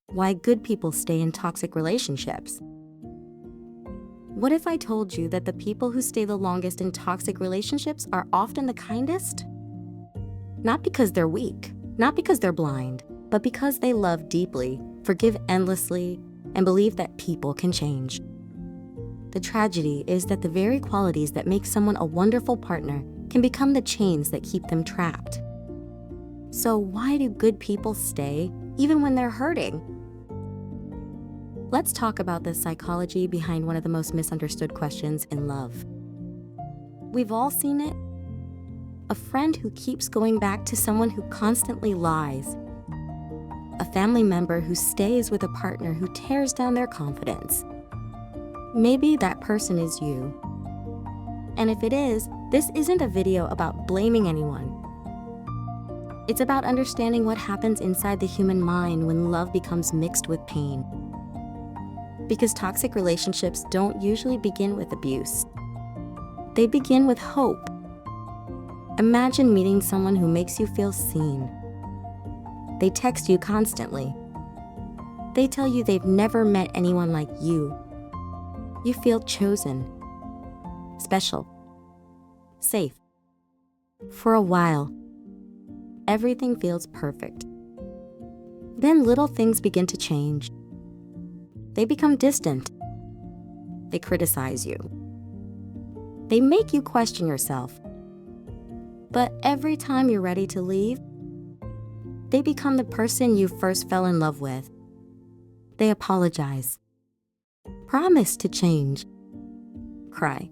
Why good people stay in toxic relationships. What if I told you that the people who stay the longest in toxic relationships are often the kindest? Not because they're weak, not because they're blind, but because they love deeply, forgive endlessly, and believe that people can change. The tragedy is that the very qualities that make someone a wonderful partner can become the chains that keep them trapped. So why do good people stay even when they're hurting? Let's talk about the psychology behind one of the most misunderstood questions in love. We've all seen it. A friend who keeps going back to someone who constantly lies. A family member who stays with a partner who tears down their confidence. Maybe that person is you. And if it is, this isn't a video about blaming anyone. It's about understanding what happens inside the human mind when love becomes mixed with pain. Because toxic relationships don't usually begin with abuse. They begin with hope. Imagine meeting someone who makes you feel seen. They text you constantly. They tell you they've never met anyone like you. You feel chosen, special, safe. For a while, everything feels perfect. Then little things begin to change. They become distant. They criticize you. They make you question yourself. But every time you're ready to leave, they become the person you first fell in love with. They apologize, promise to change, cry,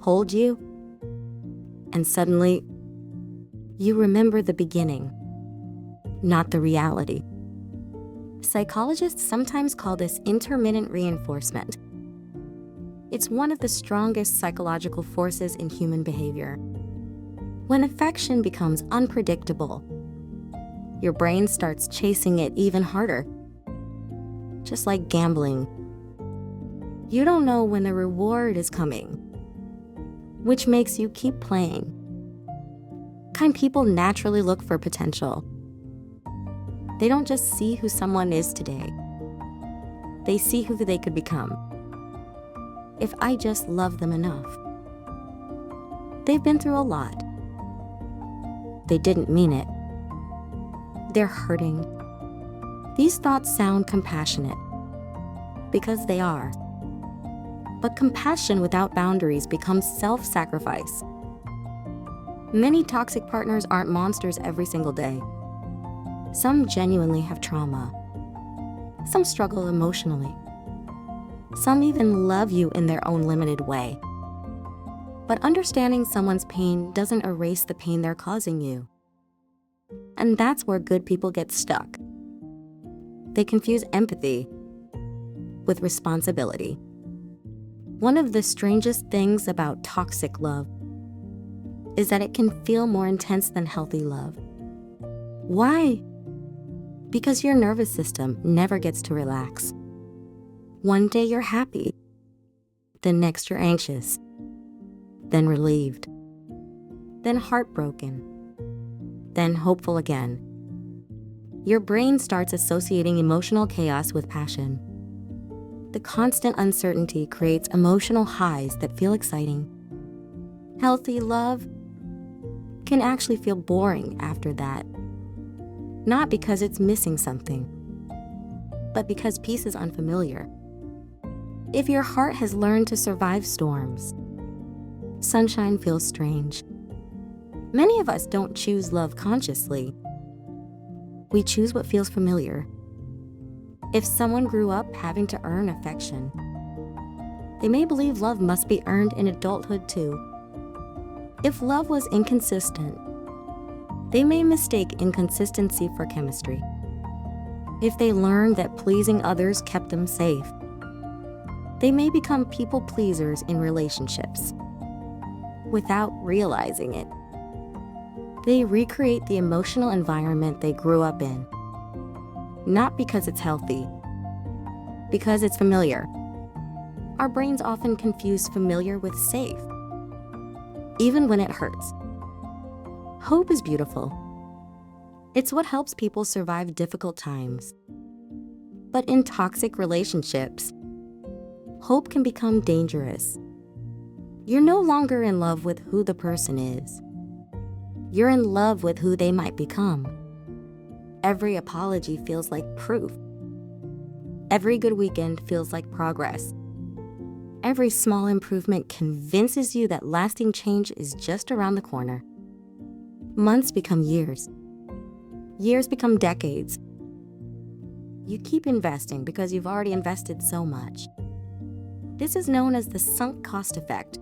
hold you, and suddenly, you remember the beginning, not the reality. Psychologists sometimes call this intermittent reinforcement. It's one of the strongest psychological forces in human behavior. When affection becomes unpredictable, your brain starts chasing it even harder. Just like gambling. You don't know when the reward is coming, which makes you keep playing. Kind people naturally look for potential. They don't just see who someone is today. They see who they could become. If I just love them enough. They've been through a lot. They didn't mean it. They're hurting. These thoughts sound compassionate, because they are. But compassion without boundaries becomes self-sacrifice. Many toxic partners aren't monsters every single day. Some genuinely have trauma. Some struggle emotionally. Some even love you in their own limited way. But understanding someone's pain doesn't erase the pain they're causing you. And that's where good people get stuck. They confuse empathy with responsibility. One of the strangest things about toxic love is that it can feel more intense than healthy love. Why? Because your nervous system never gets to relax. One day you're happy, the next you're anxious, then relieved, then heartbroken, then hopeful again. Your brain starts associating emotional chaos with passion. The constant uncertainty creates emotional highs that feel exciting. Healthy love can actually feel boring after that. Not because it's missing something, but because peace is unfamiliar. If your heart has learned to survive storms, sunshine feels strange. Many of us don't choose love consciously. We choose what feels familiar. If someone grew up having to earn affection, they may believe love must be earned in adulthood too. If love was inconsistent, they may mistake inconsistency for chemistry. If they learned that pleasing others kept them safe, they may become people pleasers in relationships. Without realizing it, they recreate the emotional environment they grew up in. Not because it's healthy, because it's familiar. Our brains often confuse familiar with safe, even when it hurts. Hope is beautiful. It's what helps people survive difficult times. But in toxic relationships, hope can become dangerous. You're no longer in love with who the person is. You're in love with who they might become. Every apology feels like proof. Every good weekend feels like progress. Every small improvement convinces you that lasting change is just around the corner. Months become years. Years become decades. You keep investing because you've already invested so much. This is known as the sunk cost effect.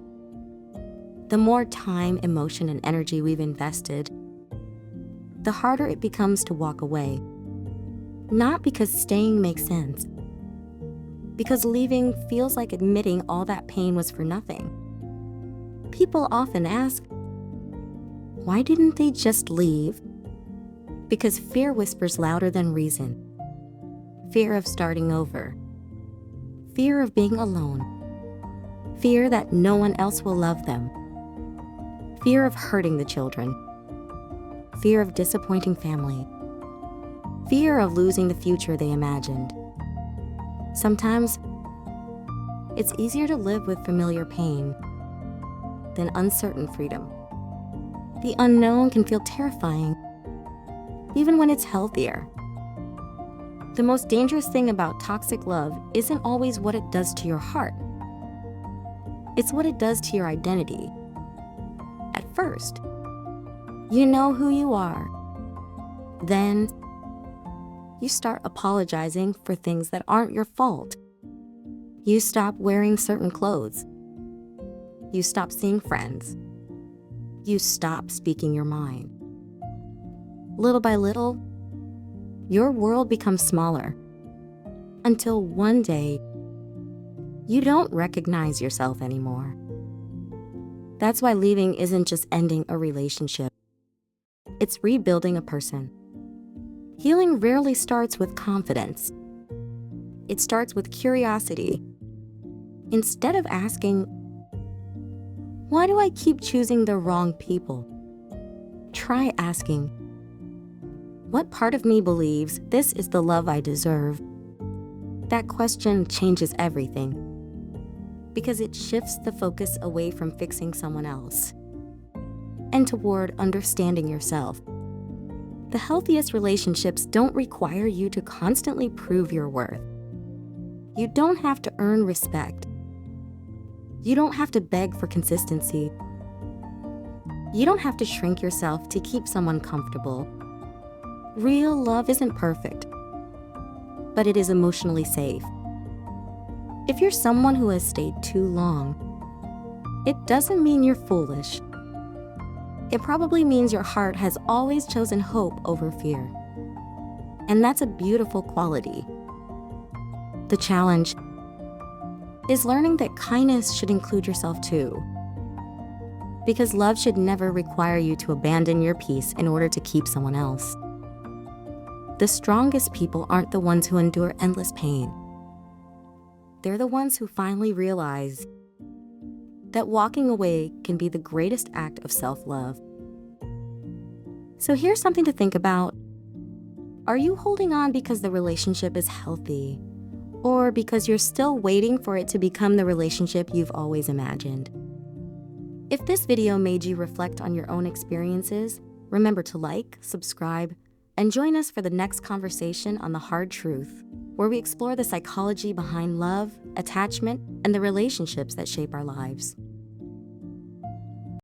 The more time, emotion, and energy we've invested, the harder it becomes to walk away. Not because staying makes sense, because leaving feels like admitting all that pain was for nothing. People often ask, why didn't they just leave? Because fear whispers louder than reason. Fear of starting over. Fear of being alone. Fear that no one else will love them. Fear of hurting the children. Fear of disappointing family. Fear of losing the future they imagined. Sometimes, it's easier to live with familiar pain than uncertain freedom. The unknown can feel terrifying, even when it's healthier. The most dangerous thing about toxic love isn't always what it does to your heart. It's what it does to your identity. At first, you know who you are. Then, you start apologizing for things that aren't your fault. You stop wearing certain clothes. You stop seeing friends. You stop speaking your mind. Little by little, your world becomes smaller, until one day, you don't recognize yourself anymore. That's why leaving isn't just ending a relationship. It's rebuilding a person. Healing rarely starts with confidence. It starts with curiosity. Instead of asking, why do I keep choosing the wrong people? Try asking, what part of me believes this is the love I deserve? That question changes everything, because it shifts the focus away from fixing someone else and toward understanding yourself. The healthiest relationships don't require you to constantly prove your worth. You don't have to earn respect. You don't have to beg for consistency. You don't have to shrink yourself to keep someone comfortable. Real love isn't perfect, but it is emotionally safe. If you're someone who has stayed too long, it doesn't mean you're foolish. It probably means your heart has always chosen hope over fear. And that's a beautiful quality. The challenge is learning that kindness should include yourself too. Because love should never require you to abandon your peace in order to keep someone else. The strongest people aren't the ones who endure endless pain. They're the ones who finally realize that walking away can be the greatest act of self-love. So here's something to think about. Are you holding on because the relationship is healthy, or because you're still waiting for it to become the relationship you've always imagined? If this video made you reflect on your own experiences, remember to like, subscribe, and join us for the next conversation on The Hard Truth, where we explore the psychology behind love, attachment, and the relationships that shape our lives.